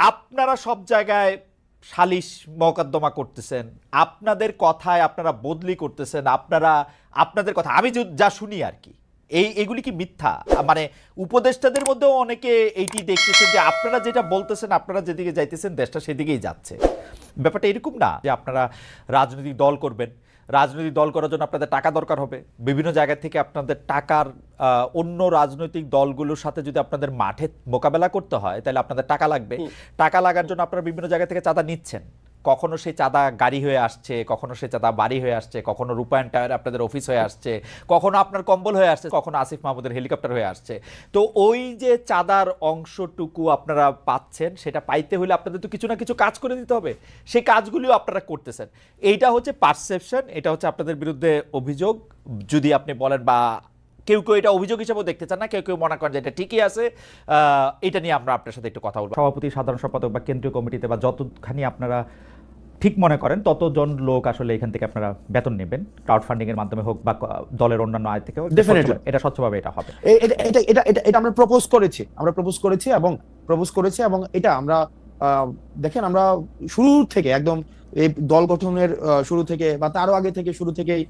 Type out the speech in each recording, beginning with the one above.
আপনারা সব জায়গায় সালিশ মোকদ্দমা করতেছেন, আপনাদের কথায় আপনারা বদলি করতেছেন, আপনাদের কথা আমি যা শুনি আর কি, এগুলি কি মিথ্যা? মানে উপদেষ্টাদের মধ্যেও অনেকে এইটি দেখতেছেন যে আপনারা যেটা বলতেছেন, আপনারা যেদিকে যাইতেছেন দেশটা সেদিকেই যাচ্ছে। ব্যাপারটা এরকম না যে আপনারা রাজনৈতিক দল করবেন, রাজনৈতিক দল করার জন্য আপনাদের টাকা দরকার হবে, বিভিন্ন জায়গা থেকে আপনাদের টাকার অন্য রাজনৈতিক দলগুলোর সাথে যদি আপনাদের মাঠে মোকাবেলা করতে হয় তাহলে আপনাদের টাকা লাগবে। টাকা লাগার জন্য আপনারা বিভিন্ন জায়গা থেকে চাঁদা নিচ্ছেন, কখনো সেই চাঁদা গাড়ি হয়ে আসছে, কখনো সেই চাঁদা বাড়ি হয়ে আসছে, কখনো রূপায়ণ টায়ার আপনাদের অফিস হয়ে আসছে, কখনো আপনার কম্বল হয়ে আসছে, কখনো আসিফ মাহমুদের হেলিকপ্টার হয়ে আসছে। তো ওই যে চাঁদার অংশটুকু আপনারা পাচ্ছেন, সেটা পাইতে হলে আপনাদের তো কিছু না কিছু কাজ করে দিতে হবে, সেই কাজগুলিও আপনারা করতেছেন। এইটা হচ্ছে পারসেপশন, এটা হচ্ছে আপনাদের বিরুদ্ধে অভিযোগ। যদি আপনি বলেন বা কেউ কেউ এটা অভিযোগ হিসেবেও দেখতে চান না, কেউ কেউ মনে করেন যে এটা ঠিকই আছে, এটা নিয়ে আমরা আপনার সাথে একটু কথা বলবো। সভাপতি, সাধারণ সম্পাদক বা কেন্দ্রীয় কমিটিতে বা যতখানি আপনারা ঠিক মনে করেন ততজন লোক আসলে এখান থেকে আপনারা বেতন নেবেন, ক্রাউড ফান্ডিং এর মাধ্যমে হোক বা দলের অন্যান্য আয় থেকে হোক, ডেফিনেটলি এটা স্বচ্ছভাবে এটা হবে। এটা আমরা প্রপোজ করেছি এবং এটা আমরা দেখেন, আমরা শুরু থেকে একদম এই দল গঠনের শুরু থেকে বা তারও আগে থেকে শুরু থেকেই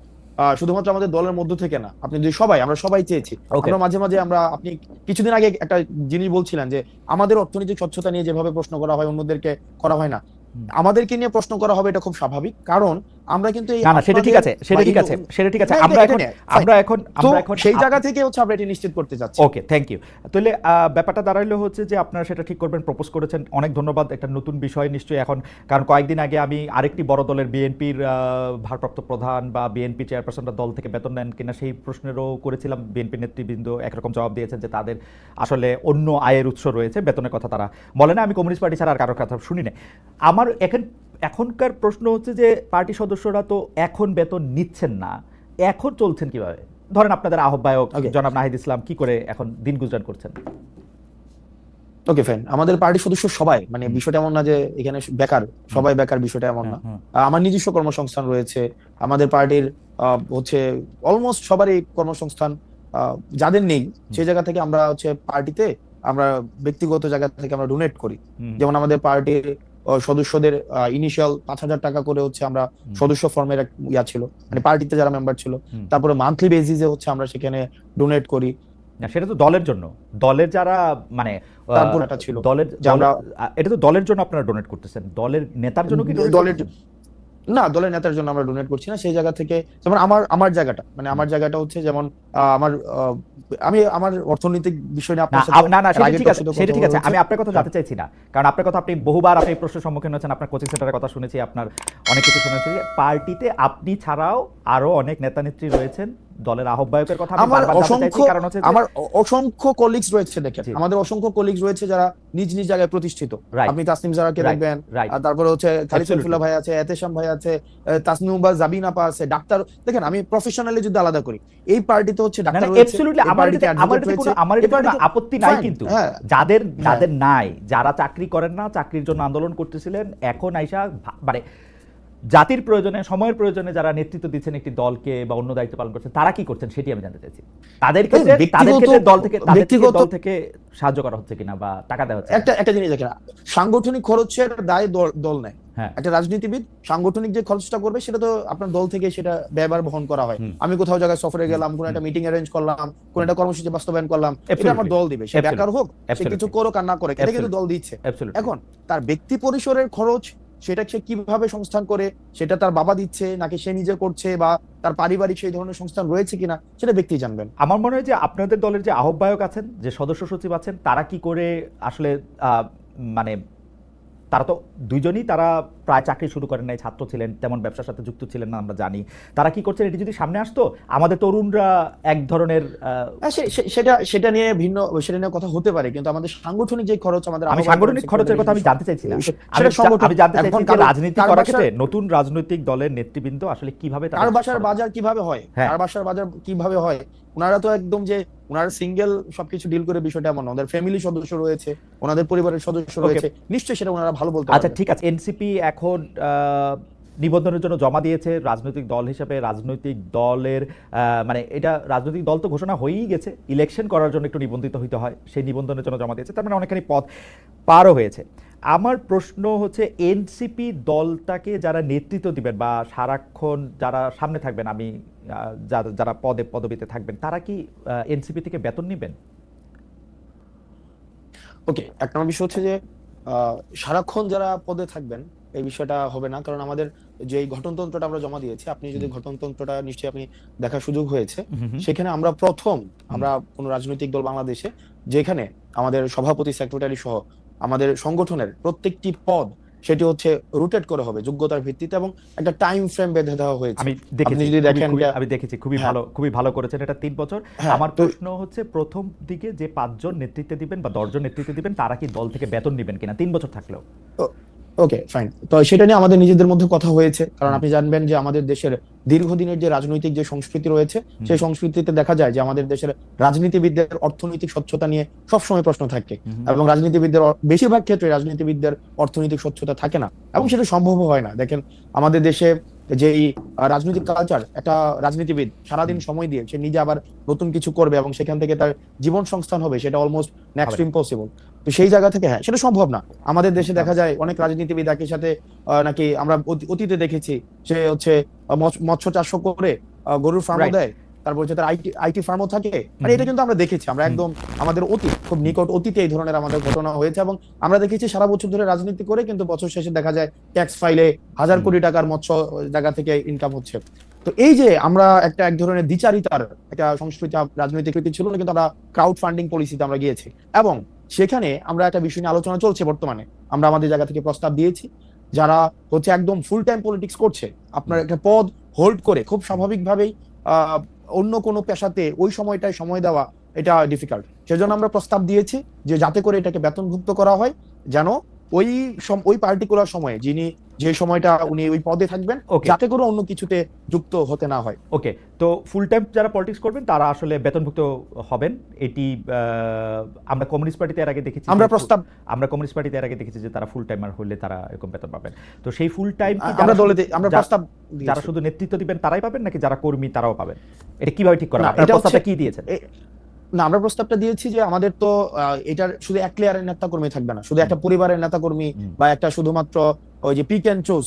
শুধুমাত্র আমাদের দলের মধ্য থেকে না, আপনি যদি আমরা সবাই চেয়েছি। আমরা মাঝে মাঝে আপনি কিছুদিন আগে একটা জিনিস বলছিলেন যে আমাদের অর্থনৈতিক স্বচ্ছতা নিয়ে যেভাবে প্রশ্ন করা হয় অন্যদেরকে করা হয় না, আমাদেরকে নিয়ে প্রশ্ন করা হবে, এটা খুব স্বাভাবিক। কারণ আমরা কিন্তু সেটা ঠিক আছে আমরা এখন সেই জায়গা থেকে হচ্ছে আমরা এটা নিশ্চিত করতে যাচ্ছি। ওকে, থ্যাংক ইউ। তাহলে ব্যাপারটা দাঁড়াইলো হচ্ছে যে আপনারা সেটা ঠিক করবেন, প্রপোজ করেছেন, অনেক ধন্যবাদ। একটা নতুন বিষয় নিশ্চয়ই এখন, কারণ কয়েকদিন আগে আমি আরেকটি বড় দলের বিএনপির ভারপ্রাপ্ত প্রধান বা বিএনপি চেয়ারপারসনরা দল থেকে বেতন নেন কিনা সেই প্রশ্নেরও করেছিলাম। বিএনপি নেতৃবৃন্দ একরকম জবাব দিয়েছেন যে তাদের আসলে অন্য আয়ের উৎস রয়েছে, বেতনের কথা তারা বলে না। আমি কমিউনিস্ট পার্টি ছাড়া আর কারোর কথা শুনি না। আমার এখনকার প্রশ্ন হচ্ছে যে পার্টি সদস্যরা তো এখন বেতন নিচ্ছেন না, এখন চলছেন কিভাবে? ধরেন আপনাদের আহ্বায়ক জনাব নাহিদ ইসলাম কি করে এখন দিন গুজরান করছেন? ওকে ফাইন, আমাদের পার্টি সদস্য সবাই, মানে বিষয়টা এমন না যে এখানে বেকার, সবাই বেকার, বিষয়টা এমন না। আমার নিজস্ব কর্মসংস্থান রয়েছে, আমাদের পার্টির হচ্ছে অলমোস্ট সবারই কর্মসংস্থান। যাদের নেই সেই জায়গা থেকে আমরা হচ্ছে পার্টিতে আমরা ব্যক্তিগত জায়গা থেকে আমরা ডোনেট করি। যেমন আমাদের পার্টির সদস্যদের ইনিশিয়াল 5,000 টাকা করে হচ্ছে আমরা সদস্য ফর্মের ইয়া ছিল, মানে পার্টিতে যারা মেম্বার ছিল, তারপরে মান্থলি বেসিসে হচ্ছে আমরা সেখানে ডোনেট করি। সেটা তো দলের জন্য, দলের যারা মানে তারপর এটা ছিল দলের, এটা তো দলের জন্য আপনারা ডোনেট করতেছেন, দলের নেতার জন্য কি? দলের নেতার জন্য আমরা ডোনেট করছি না। সেই জায়গা থেকে যেমন আমার জায়গাটা, মানে আমার জায়গাটা হচ্ছে যেমন আমি আমার অর্থনৈতিক বিষয় নিয়ে আপনার সাথে সেটা ঠিক আছে, আমি আপনার কথা জানতে চাইছি না, কারণ আপনার কথা আপনি বহুবার আপনি প্রশ্নের সম্মুখীন হয়েছেন, আপনার কোচিং সেন্টারের কথা শুনেছি, আপনার অনেক কিছু শুনেছি। পার্টিতে আপনি ছাড়াও আরো অনেক নেতা নেত্রী রয়েছেন, দলের আহ্বায়কের কথা আমি বারবার জানতে চাইছি, কারণ হচ্ছে আমার অসংখ্য কলিগস রয়েছে। দেখেন, আমাদের অসংখ্য কলিগস রয়েছে যারা নিজ নিজ জায়গায় প্রতিষ্ঠিত। আপনি তাসনিম জারাকে দেখবেন, তারপরে হচ্ছে খালিদ সাইফুল্লাহ ভাই আছে, এতেশাম ভাই আছে, তাসনিমুবা জাবিন আপা আছে, ডাক্তার। দেখেন, আমি প্রফেশনালি যদি আলাদা করি, এই পার্টিতে হচ্ছে ডাক্তার রয়েছে, আমার কোনো আপত্তি নাই, কিন্তু যাদের নাই, যারা চাকরি করেন না, চাকরির জন্য আন্দোলন করতেছিলেন, এখন আইসা মানে জাতির প্রয়োজনে, সময়ের প্রয়োজনে যারা নেতৃত্ব দিচ্ছেন একটি দলকে বা অন্য দায়িত্ব পালন করছেন, তারা কি করছেন সেটি আমি জানতে চাইছি। তাদের ক্ষেত্রে দল থেকে সাহায্য করা হচ্ছে কিনা বা টাকা দেওয়া হচ্ছে? একটা জিনিস দেখেন, সাংগঠনিক খরচের দায় দল নেয়। একটা রাজনীতিবিদ সাংগঠনিক যে খরচটা করবে সেটা তো আপনার দল থেকে সেটা ব্যয়ভার বহন করা হয়। আমি কোথাও জায়গায় সফরে গেলাম, কোন একটা মিটিং অ্যারেঞ্জ করলাম, কোন একটা কর্মসূচি বাস্তবায়ন করলাম, এটা আমার দল দিবে। সে বেকার হোক, সে কিছু করুক আর না করে, এটা কিন্তু দল দিচ্ছে। এখন তার ব্যক্তি পরিসরের খরচ সেটা সে কিভাবে সংস্থান করে, সেটা তার বাবা দিচ্ছে নাকি সে নিজে করছে, বা তার পারিবারিক সেই ধরনের সংস্থান রয়েছে কিনা, সেটা ব্যক্তি জানবেন। আমার মনে হয় যে আপনাদের দলের যে আহ্বায়ক আছেন, যে সদস্য সচিব আছেন, তারা কি করে আসলে মানে তারা তো দুইজনই তারা প্রায় চাকরি শুরু করেন নাই, ছাত্র ছিলেন, তেমন ব্যবসার সাথে যুক্ত ছিলেন না, আমরা জানি। তারা কি করছেন, এটি যদি সামনে আসতো, আমাদের তরুণরা এক ধরনের সেটা নিয়ে কথা হতে পারে, কিন্তু আমাদের সাংগঠনিক যে খরচ, আমি সাংগঠনিক খরচের কথা আমি জানতে চাইছি না, আমি জানতে চাইছি যে রাজনীতি করার ক্ষেত্রে নতুন রাজনৈতিক দলের নেতৃবৃন্দ আসলে কিভাবে কার বাসার বাজার কিভাবে হয়, কার বাসার বাজার কিভাবে হয়। ওনারা তো একদম যে ওনারা সিঙ্গেল সবকিছু ডিল করে, বিষয়টা এমন না। ওনাদের ফ্যামিলি সদস্য রয়েছে, ওনাদের পরিবারের সদস্য রয়েছে, নিশ্চয়ই সেটা ওনারা ভালো বলতে পারবেন। আচ্ছা, ঠিক আছে। এনসিপি এখন নিবন্ধনের জন্য জমা দিয়েছে রাজনৈতিক দল হিসেবে। রাজনৈতিক দলের মানে এটা রাজনৈতিক দল তো ঘোষণা হয়েই গেছে, ইলেকশন করার জন্য একটু নিবন্ধিত হইতে হয়, সেই নিবন্ধনের জন্য জমা দিয়েছে, তার মানে অনেকখানি পথ পারও হয়েছে। আমার প্রশ্ন হচ্ছে এনসিপি দলটাকে যারা নেতৃত্ব দিবেন বা সারাক্ষণ যারা সামনে থাকবেন, আমি যারা পদে পদবিতে থাকবেন, তারা কি এনসিপি থেকে বেতন নেবেন? ওকে, এক নম্বর বিষয় হচ্ছে যে সারাক্ষণ যারা পদে থাকবেন এই বিষয়টা হবে না, কারণ আমাদের যে এই গঠনতন্ত্রটা আমরা জমা দিয়েছি, আপনি যদি গঠনতন্ত্রটা নিশ্চয়ই আপনি দেখার সুযোগ হয়েছে, সেখানে আমরা আমরা কোন রাজনৈতিক দল বাংলাদেশে যেখানে আমাদের সভাপতি, সেক্রেটারি সহ আমাদের সংগঠনের প্রত্যেকটি পদ সেটি হচ্ছে রোটেট করে হবে যোগ্যতার ভিত্তিতে, এবং একটা টাইম ফ্রেম বেঁধে দেওয়া হয়েছে। আমি আপনি দেখেছি, যদি দেখেন আমি দেখেছি খুবই হ্যাঁ, ভালো, খুবই ভালো করেছেন, এটা 3 বছর। হ্যাঁ, আমার তো প্রশ্ন হচ্ছে প্রথম দিকে যে 5 জন নেতৃত্বে দিবেন বা 10 জন নেতৃত্বে দিবেন, তারা কি দল থেকে বেতন নেবেন কিনা 3 বছর থাকলেও? ওকে ফাইন, তো সেটা নিয়ে আমাদের নিজেদের মধ্যে কথা হয়েছে, কারণ আপনি জানবেন যে আমাদের দেশের দীর্ঘদিনের যে রাজনৈতিক যে সংস্কৃতি রয়েছে, সেই সংস্কৃতিতে দেখা যায় যে আমাদের দেশের রাজনীতিবিদদের অর্থনৈতিক স্বচ্ছতা নিয়ে সবসময় প্রশ্ন থাকে, এবং রাজনীতিবিদদের বেশিরভাগ ক্ষেত্রে রাজনীতিবিদদের অর্থনৈতিক স্বচ্ছতা থাকে না, এবং সেটা সম্ভব হয় না। দেখেন আমাদের দেশে যেই রাজনৈতিক কালচার, একটা রাজনীতিবিদ সারাদিন সময় দিয়ে সে নিজে আবার নতুন কিছু করবে এবং সেখান থেকে তার জীবন সংস্থান হবে, সেটা অলমোস্ট নেক্সট ইম্পসিবল। তো সেই জায়গা থেকে হ্যাঁ, সেটা সম্ভব না। আমাদের দেশে দেখা যায় অনেক রাজনীতিবিদ একই সাথে নাকি আমরা অতীতে দেখেছি, সে হচ্ছে মৎস্য চাষ করে গরুর ফার্মও দেয়, তারপর হচ্ছে তার আইটি ফার্মও থাকে। মানে এটা কিন্তু আমরা দেখেছি, আমরা একদম আমাদের অতীত, খুব নিকট অতীতে এই ধরনের আমাদের ঘটনা হয়েছে, এবং আমরা দেখেছি সারা বছর ধরে রাজনীতি করে কিন্তু বছর শেষে দেখা যায় ট্যাক্স ফাইলে হাজার কোটি টাকার মৎস্য জায়গা থেকে ইনকাম হচ্ছে। তো এই যে আমরা এক ধরনের দ্বিচারিতার একটা সংস্কৃতি, রাজনৈতিক রীতি ছিল না, কিন্তু আমরা ক্রাউড ফান্ডিং পলিসিতে আমরা গিয়েছি, এবং সেখানে আমরা একটা বিষয় নিয়ে আলোচনা চলছে বর্তমানে। আমরা আমাদের জায়গা থেকে প্রস্তাব দিয়েছি, যারা হচ্ছে একদম ফুল টাইম পলিটিক্স করছে, আপনার একটা পদ হোল্ড করে খুব স্বাভাবিকভাবেই অন্য কোনো পেশাতে ওই সময়টায় সময় দেওয়া এটা ডিফিকাল্ট। সেজন্য আমরা প্রস্তাব দিয়েছি যে যাতে করে এটাকে বেতনভুক্ত করা হয়, যেন ওই পার্টিকুলার সময়ে যিনি যে সময়টা উনি ওই পদে থাকবেন, যাতে করে অন্য কিছুতে যুক্ত হতে না হয়। ওকে, তো ফুল টাইম যারা পলিটিক্স করবেন তারা আসলে বেতনভুক্ত হবেন। এটি আমরা কমিউনিস্ট পার্টিতে এর আগে দেখেছি, আমরা কমিউনিস্ট পার্টিতে এর আগে দেখেছি যে তারা ফুল টাইমার হলে তারা এরকম বেতন পাবেন। তো সেই ফুল টাইম কি আমরা প্রস্তাব যারা শুধু নেতৃত্ব দিবেন তারাই পাবেন, নাকি যারা কর্মী তারাও পাবেন? এটা কিভাবে ঠিক করা হবে? আপনারা প্রস্তাবটা কি দিয়েছেন? না, আমরা প্রস্তাবটা দিয়েছি যে আমাদের তো এটার শুধু এক লেয়ারের নেতা কর্মী থাকবে না, শুধু একটা পরিবারের নেতা কর্মী বা একটা শুধুমাত্র ওই যে পিক এন্ড চুজ,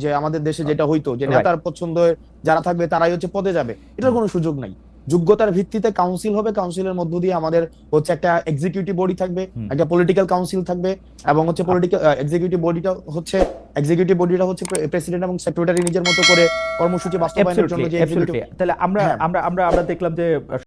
যে আমাদের দেশে যেটা হইতো যে নেতার পছন্দ যারা থাকবে তারাই হচ্ছে পদে যাবে, এটার কোনো সুযোগ নাই। যোগ্যতার ভিত্তিতে কাউন্সিল হবে, কাউন্সিলের মধ্য দিয়ে আমাদের হচ্ছে একটা এক্সিকিউটিভ বডি থাকবে, একটা পলিটিক্যাল কাউন্সিল থাকবে, এবং হচ্ছে এক্সিকিউটিভ বডিটা হচ্ছে প্রেসিডেন্ট এবং সেক্রেটারি নিজের মতো করে কর্মসূচি বাস্তবায়নের জন্য যে তাহলে আমরা দেখলাম যে